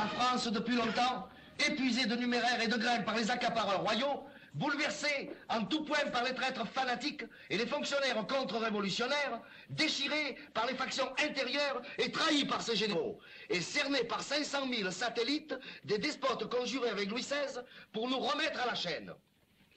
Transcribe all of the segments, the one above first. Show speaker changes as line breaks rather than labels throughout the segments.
La France, depuis longtemps, épuisée de numéraires et de graines par les accapareurs royaux, bouleversée en tout point par les traîtres fanatiques et les fonctionnaires contre-révolutionnaires, déchirée par les factions intérieures et trahie par ses généraux, et cernée par 500 000 satellites des despotes conjurés avec Louis XVI pour nous remettre à la chaîne.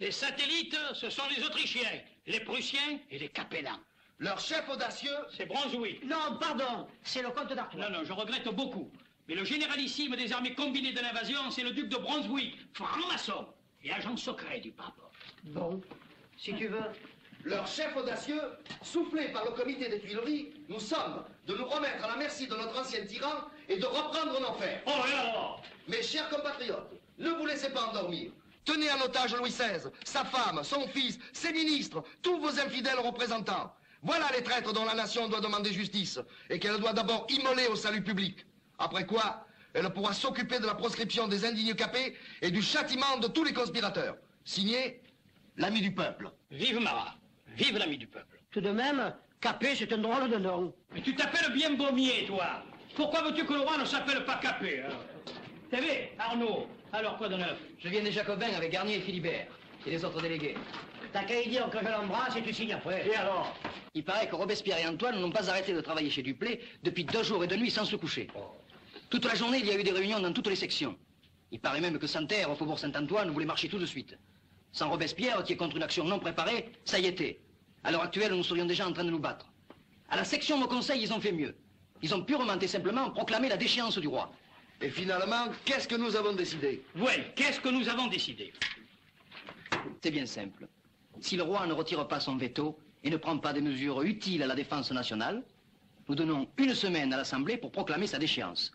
Les satellites, ce sont les Autrichiens, les Prussiens et les Capellans.
Leur chef audacieux,
c'est Brunswick.
Non, pardon, c'est le comte d'Artois.
Non, je regrette beaucoup. Mais le généralissime des armées combinées de l'invasion, c'est le duc de Brunswick, franc-maçon et agent secret du pape.
Bon, si tu veux.
Leur chef audacieux, soufflé par le comité des Tuileries, nous sommes de nous remettre à la merci de notre ancien tyran et de reprendre nos fers.
Oh, et alors?
Mes chers compatriotes, ne vous laissez pas endormir. Tenez en otage Louis XVI, sa femme, son fils, ses ministres, tous vos infidèles représentants. Voilà les traîtres dont la nation doit demander justice et qu'elle doit d'abord immoler au salut public. Après quoi, elle pourra s'occuper de la proscription des indignes capés et du châtiment de tous les conspirateurs. Signé, l'ami du peuple.
Vive Marat, vive l'ami du peuple.
Tout de même, Capet, c'est un drôle de nom.
Mais tu t'appelles bien Baumier, toi. Pourquoi veux-tu que le roi ne s'appelle pas Capet, hein? T'as vu, Arnaud? Alors, quoi de neuf?
Je viens des Jacobins avec Garnier et Philibert, et les autres délégués.
T'as qu'à y dire que je l'embrasse et tu signes après.
Et alors?
Il paraît que Robespierre et Antoine n'ont pas arrêté de travailler chez Duplay depuis 2 jours et 2 nuits sans se coucher. Toute la journée, il y a eu des réunions dans toutes les sections. Il paraît même que Santerre, au faubourg Saint-Antoine, voulait marcher tout de suite. Sans Robespierre, qui est contre une action non préparée, ça y était. À l'heure actuelle, nous serions déjà en train de nous battre. À la section au conseil, ils ont fait mieux. Ils ont purement et simplement proclamé la déchéance du roi.
Et finalement, qu'est-ce que nous avons décidé?
Oui, qu'est-ce que nous avons décidé?
C'est bien simple. Si le roi ne retire pas son veto et ne prend pas des mesures utiles à la défense nationale, nous donnons 1 semaine à l'Assemblée pour proclamer sa déchéance,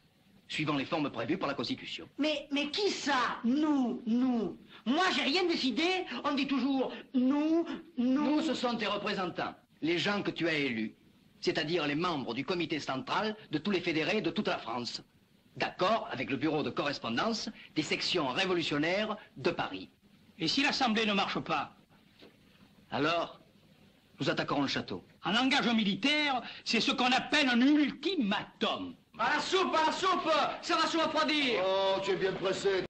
suivant les formes prévues par la Constitution.
Mais qui ça? Nous. Moi, j'ai rien décidé. On dit toujours nous.
Nous, ce sont tes représentants, les gens que tu as élus, c'est-à-dire les membres du comité central de tous les fédérés de toute la France, d'accord avec le bureau de correspondance des sections révolutionnaires de Paris.
Et si l'Assemblée ne marche pas?
Alors, nous attaquerons le château.
En langage militaire, c'est ce qu'on appelle un ultimatum.
À la soupe, ça va se refroidir.
Oh, tu es bien pressé.